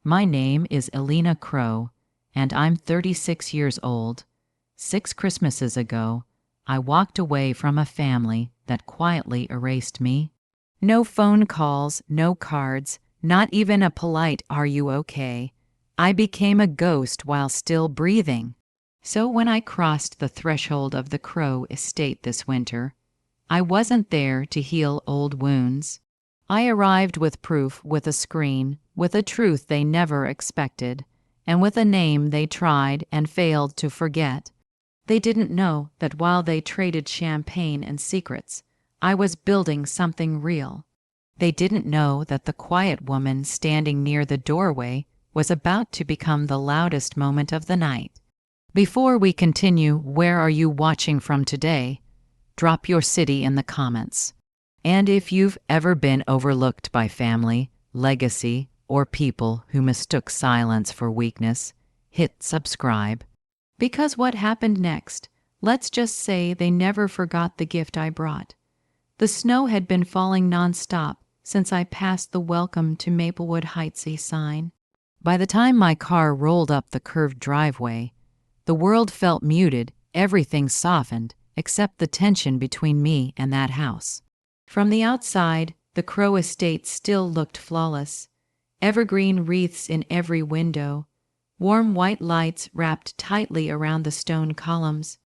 My name is Elena Crow, and I'm 36 years old. 6 Christmases ago, I walked away from a family that quietly erased me. No phone calls, no cards, not even a polite "Are you okay?" I became a ghost while still breathing. So when I crossed the threshold of the Crow estate this winter, I wasn't there to heal old wounds. I arrived with proof, with a screen, with a truth they never expected, and with a name they tried and failed to forget. They didn't know that while they traded champagne and secrets, I was building something real. They didn't know that the quiet woman standing near the doorway was about to become the loudest moment of the night. Before we continue, where are you watching from today? Drop your city in the comments. And if you've ever been overlooked by family, legacy, or people who mistook silence for weakness, hit subscribe. Because what happened next? Let's just say they never forgot the gift I brought. The snow had been falling nonstop since I passed the Welcome to Maplewood Heights sign. By the time my car rolled up the curved driveway, the world felt muted, everything softened, except the tension between me and that house. From the outside, the Crow estate still looked flawless. Evergreen wreaths in every window, warm white lights wrapped tightly around the stone columns,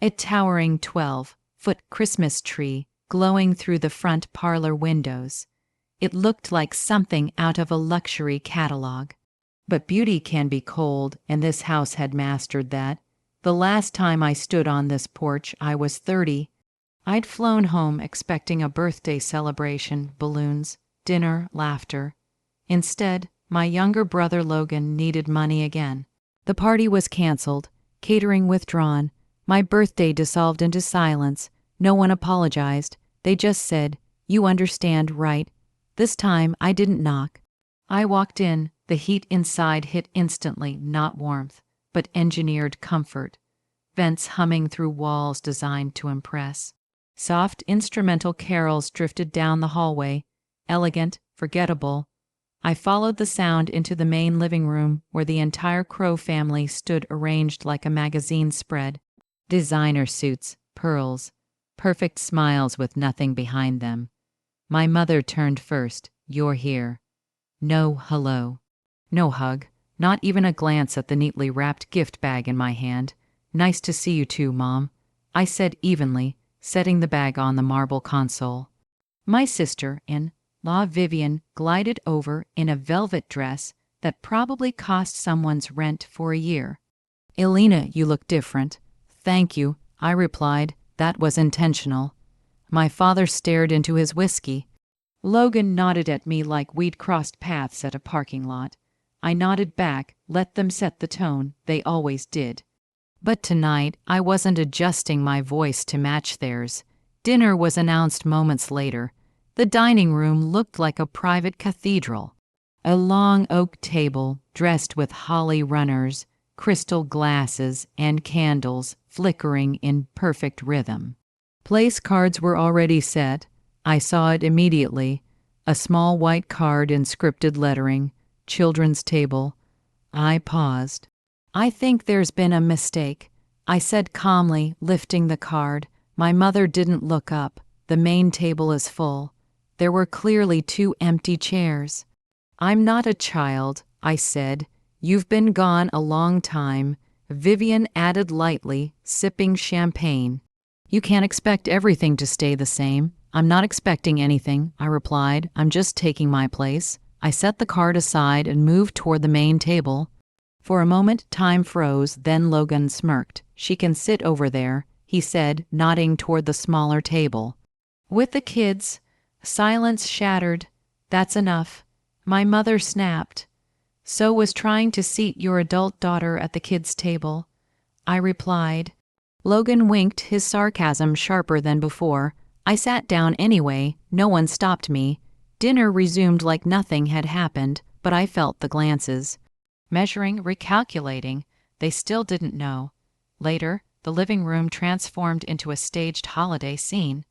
a towering 12-foot Christmas tree glowing through the front parlor windows. It looked like something out of a luxury catalog. But beauty can be cold, and this house had mastered that. The last time I stood on this porch, I was 30. I'd flown home expecting a birthday celebration, balloons, dinner, laughter. Instead, my younger brother Logan needed money again. The party was canceled, catering withdrawn. My birthday dissolved into silence. No one apologized. They just said, "You understand, right?" This time, I didn't knock. I walked in. The heat inside hit instantly, not warmth, but engineered comfort. Vents humming through walls designed to impress. Soft instrumental carols drifted down the hallway, elegant, forgettable. I followed the sound into the main living room where the entire Crow family stood arranged like a magazine spread. Designer suits, pearls, perfect smiles with nothing behind them. My mother turned first. "You're here." No hello. No hug, not even a glance at the neatly wrapped gift bag in my hand. "Nice to see you too, Mom," I said evenly, setting the bag on the marble console. My sister-in-law Vivian glided over in a velvet dress that probably cost someone's rent for a year. "Elena, you look different." "Thank you," I replied. "That was intentional." My father stared into his whiskey. Logan nodded at me like we'd crossed paths at a parking lot. I nodded back, let them set the tone, they always did. But tonight, I wasn't adjusting my voice to match theirs. Dinner was announced moments later. The dining room looked like a private cathedral. A long oak table, dressed with holly runners, crystal glasses, and candles flickering in perfect rhythm. Place cards were already set. I saw it immediately. A small white card in scripted lettering. Children's table. I paused. "I think there's been a mistake," I said calmly, lifting the card. My mother didn't look up. "The main table is full." There were clearly 2 empty chairs. "I'm not a child," I said. "You've been gone a long time," Vivian added lightly, sipping champagne. "You can't expect everything to stay the same." "I'm not expecting anything," I replied. "I'm just taking my place." I set the card aside and moved toward the main table. For a moment, time froze, then Logan smirked. "She can sit over there," he said, nodding toward the smaller table. "With the kids." Silence shattered. "That's enough." My mother snapped. "So was trying to seat your adult daughter at the kids' table," I replied. Logan winked, his sarcasm sharper than before. I sat down anyway. No one stopped me. Dinner resumed like nothing had happened, but I felt the glances. Measuring, recalculating, they still didn't know. Later, the living room transformed into a staged holiday scene.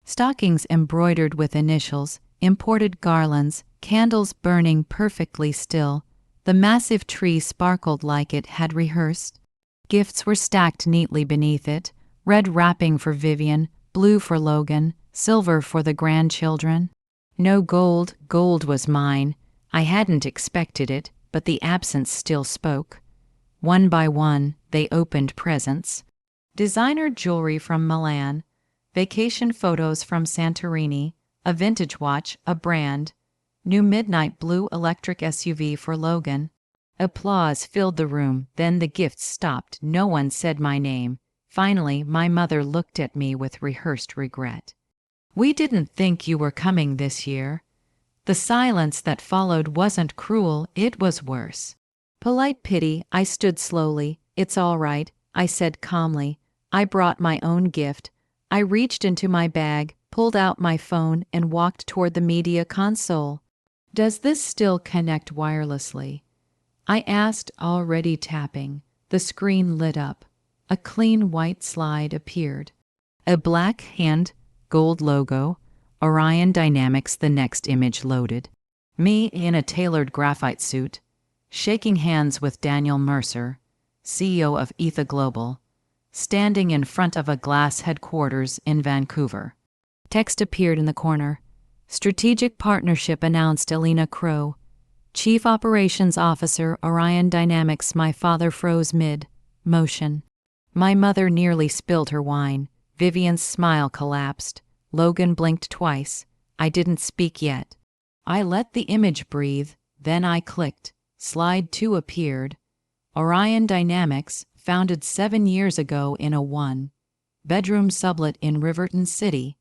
Stockings embroidered with initials, imported garlands, candles burning perfectly still. The massive tree sparkled like it had rehearsed. Gifts were stacked neatly beneath it, red wrapping for Vivian, blue for Logan, silver for the grandchildren. No gold, gold was mine. I hadn't expected it, but the absence still spoke. One by one, they opened presents. Designer jewelry from Milan, vacation photos from Santorini, a vintage watch, a brand, new midnight blue electric SUV for Logan. Applause filled the room, then the gifts stopped. No one said my name. Finally, my mother looked at me with rehearsed regret. "We didn't think you were coming this year." The silence that followed wasn't cruel, it was worse. Polite pity. I stood slowly. "It's all right," I said calmly. I brought my own gift. I reached into my bag, pulled out my phone, and walked toward the media console. "Does this still connect wirelessly?" I asked, already tapping. The screen lit up. A clean white slide appeared. A black hand, gold logo, Orion Dynamics. The next image loaded. Me in a tailored graphite suit, shaking hands with Daniel Mercer, CEO of Etha Global, standing in front of a glass headquarters in Vancouver. Text appeared in the corner. Strategic partnership announced. Elena Crow, Chief Operations Officer, Orion Dynamics. My father froze mid-motion. My mother nearly spilled her wine. Vivian's smile collapsed. Logan blinked twice. I didn't speak yet. I let the image breathe, then I clicked. Slide 2 appeared. Orion Dynamics, founded 7 years ago in a one-bedroom sublet in Riverton City,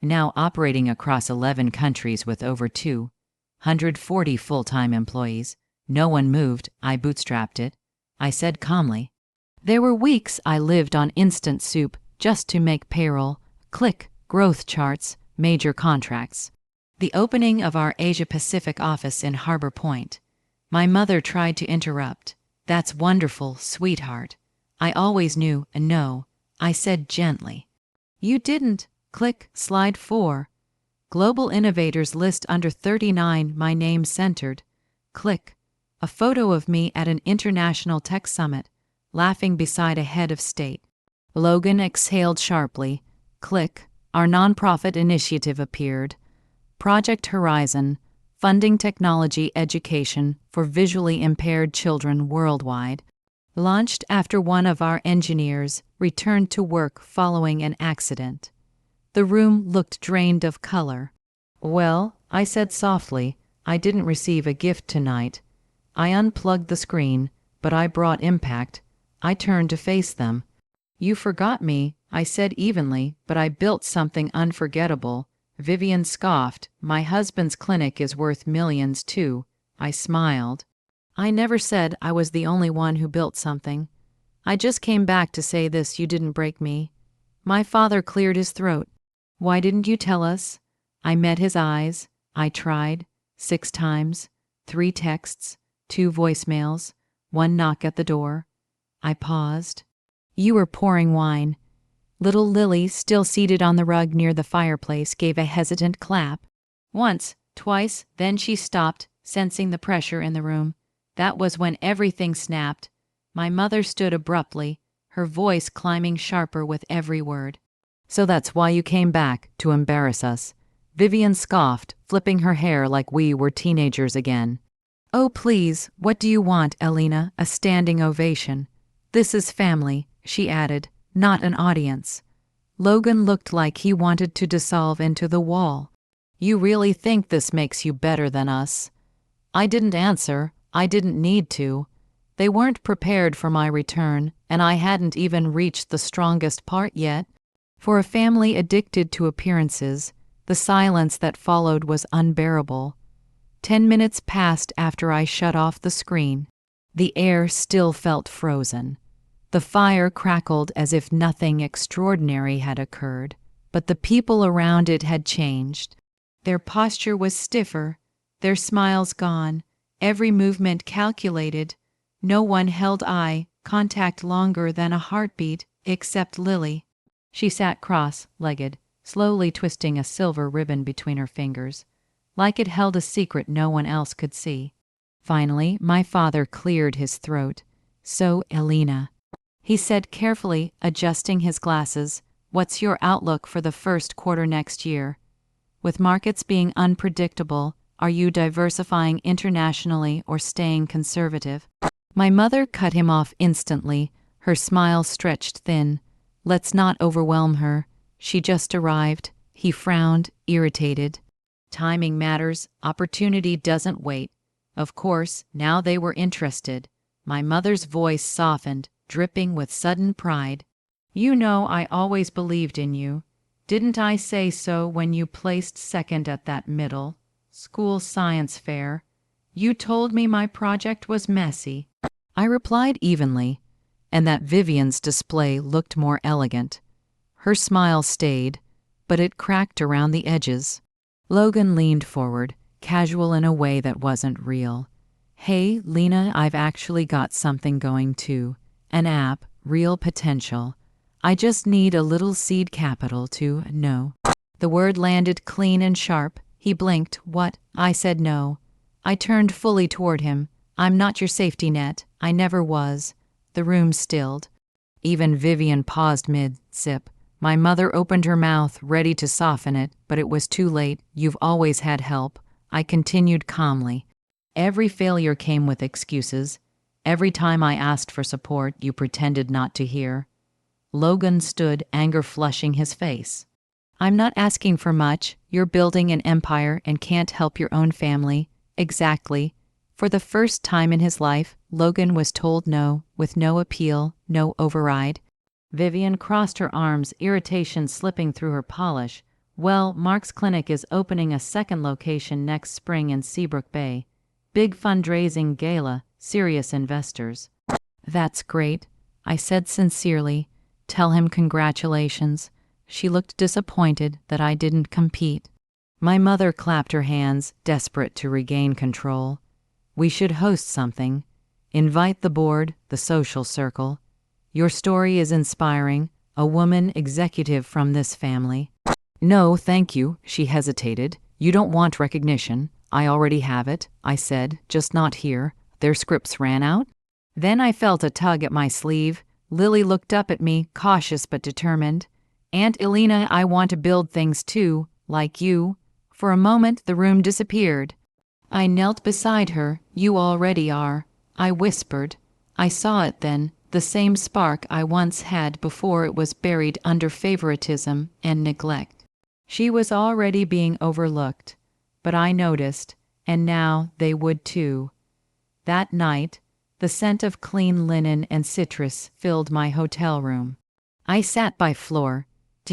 now operating across 11 countries with over 240 full-time employees. No one moved. I bootstrapped it. I said calmly. There were weeks I lived on instant soup just to make payroll, click, growth charts, major contracts. The opening of our Asia-Pacific office in Harbor Point. My mother tried to interrupt. "That's wonderful, sweetheart. I always knew." "No," I said gently. "You didn't." Click, slide 4. Global Innovators list under 39. My name centered. Click. A photo of me at an international tech summit, laughing beside a head of state. Logan exhaled sharply. Click. Our nonprofit initiative appeared. Project Horizon, funding technology education for visually impaired children worldwide. Launched after one of our engineers returned to work following an accident. The room looked drained of color. "Well," I said softly, "I didn't receive a gift tonight." I unplugged the screen, but I brought impact. I turned to face them. "You forgot me," I said evenly, "but I built something unforgettable." Vivian scoffed. "My husband's clinic is worth millions too." I smiled. "I never said I was the only one who built something. I just came back to say this: you didn't break me." My father cleared his throat. "Why didn't you tell us?" I met his eyes. I tried. 6 times. 3 texts. 2 voicemails. 1 knock at the door. I paused. You were pouring wine. Little Lily, still seated on the rug near the fireplace, gave a hesitant clap. Once, twice, then she stopped, sensing the pressure in the room. That was when everything snapped. My mother stood abruptly, her voice climbing sharper with every word. "So that's why you came back, to embarrass us." Vivian scoffed, flipping her hair like we were teenagers again. "Oh please, what do you want, Elena?" A standing ovation. "This is family," she added, "not an audience." Logan looked like he wanted to dissolve into the wall. "You really think this makes you better than us?" I didn't answer. I didn't need to. They weren't prepared for my return, and I hadn't even reached the strongest part yet. For a family addicted to appearances, the silence that followed was unbearable. 10 minutes passed after I shut off the screen. The air still felt frozen. The fire crackled as if nothing extraordinary had occurred, but the people around it had changed. Their posture was stiffer, their smiles gone, every movement calculated. No one held eye contact longer than a heartbeat, except Lily. She sat cross-legged, slowly twisting a silver ribbon between her fingers, like it held a secret no one else could see. Finally, my father cleared his throat. "So, Elena," he said carefully, adjusting his glasses, "what's your outlook for the first quarter next year? With markets being unpredictable, are you diversifying internationally or staying conservative?" My mother cut him off instantly, her smile stretched thin. "Let's not overwhelm her. She just arrived." He frowned, irritated. "Timing matters. Opportunity doesn't wait." Of course, now they were interested. My mother's voice softened, dripping with sudden pride. "You know I always believed in you. Didn't I say so when you placed second at that middle school science fair? You told me my project was messy." I replied evenly, and that Vivian's display looked more elegant. Her smile stayed, but it cracked around the edges. Logan leaned forward, casual in a way that wasn't real. "Hey, Lena, I've actually got something going too. An app, real potential. I just need a little seed capital to know." The word landed clean and sharp. He blinked. "What?" I said no. I turned fully toward him. "I'm not your safety net. I never was." The room stilled. Even Vivian paused mid-sip. My mother opened her mouth, ready to soften it, but it was too late. "You've always had help," I continued calmly. "Every failure came with excuses. Every time I asked for support, you pretended not to hear." Logan stood, anger flushing his face. "I'm not asking for much. You're building an empire and can't help your own family." "Exactly." For the first time in his life, Logan was told no, with no appeal, no override. Vivian crossed her arms, irritation slipping through her polish. "Well, Mark's clinic is opening a second location next spring in Seabrook Bay. Big fundraising gala, serious investors." "That's great," I said sincerely. "Tell him congratulations." She looked disappointed that I didn't compete. My mother clapped her hands, desperate to regain control. "We should host something. Invite the board, the social circle. Your story is inspiring, a woman executive from this family." "No, thank you," she hesitated. "You don't want recognition. I already have it," I said, "just not here. Their scripts ran out." Then I felt a tug at my sleeve. Lily looked up at me, cautious but determined. "Aunt Elena, I want to build things too, like you." For a moment, the room disappeared. I knelt beside her. "You already are," I whispered. I saw it then, the same spark I once had before it was buried under favoritism and neglect. She was already being overlooked, but I noticed, and now they would too. That night, the scent of clean linen and citrus filled my hotel room. I sat by floor,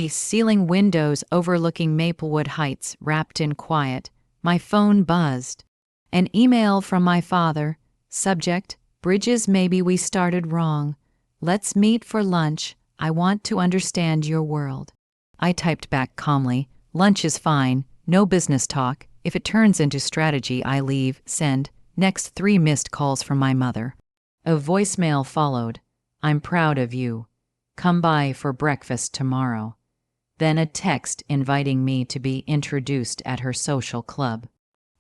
ceiling windows overlooking Maplewood Heights wrapped in quiet. My phone buzzed. An email from my father. Subject: "Bridges, maybe we started wrong. Let's meet for lunch. I want to understand your world." I typed back calmly, "Lunch is fine. No business talk. If it turns into strategy, I leave. Send." Next, 3 missed calls from my mother. A voicemail followed. "I'm proud of you. Come by for breakfast tomorrow." Then a text inviting me to be introduced at her social club.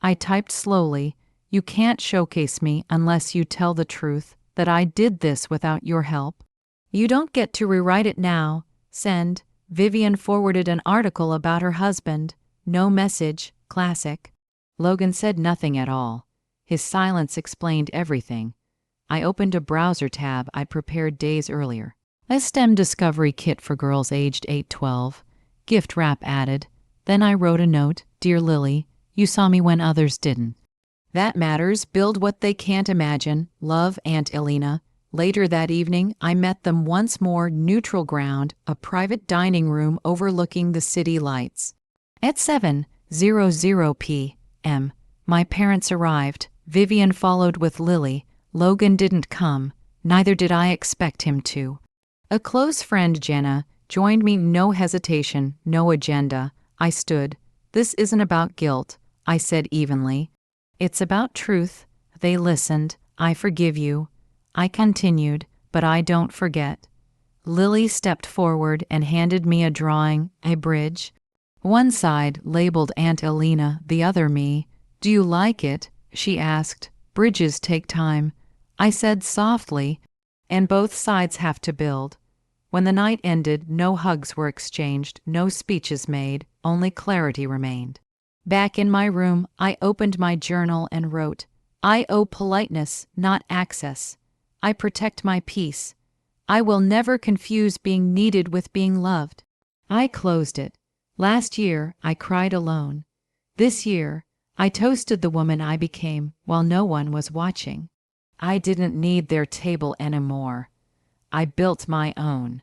I typed slowly, "You can't showcase me unless you tell the truth, that I did this without your help. You don't get to rewrite it now. Send." Vivian forwarded an article about her husband. No message. Classic. Logan said nothing at all. His silence explained everything. I opened a browser tab I prepared days earlier. A STEM discovery kit for girls aged 8-12. Gift wrap added. Then I wrote a note. "Dear Lily, you saw me when others didn't. That matters. Build what they can't imagine. Love, Aunt Elena." Later that evening, I met them once more, neutral ground, a private dining room overlooking the city lights. At 7:00 p.m., my parents arrived. Vivian followed with Lily. Logan didn't come. Neither did I expect him to. A close friend, Jenna, joined me. No hesitation, no agenda. I stood. "This isn't about guilt," I said evenly. "It's about truth." They listened. "I forgive you." I continued, "But I don't forget." Lily stepped forward and handed me a drawing, a bridge. One side labeled Aunt Elena, the other me. "Do you like it?" she asked. Bridges take time, I said softly, and both sides have to build. When the night ended, no hugs were exchanged, no speeches made, only clarity remained. Back in my room, I opened my journal and wrote, I owe politeness, not access. I protect my peace. I will never confuse being needed with being loved. I closed it. Last year, I cried alone. This year, I toasted the woman I became while no one was watching. I didn't need their table anymore. I built my own.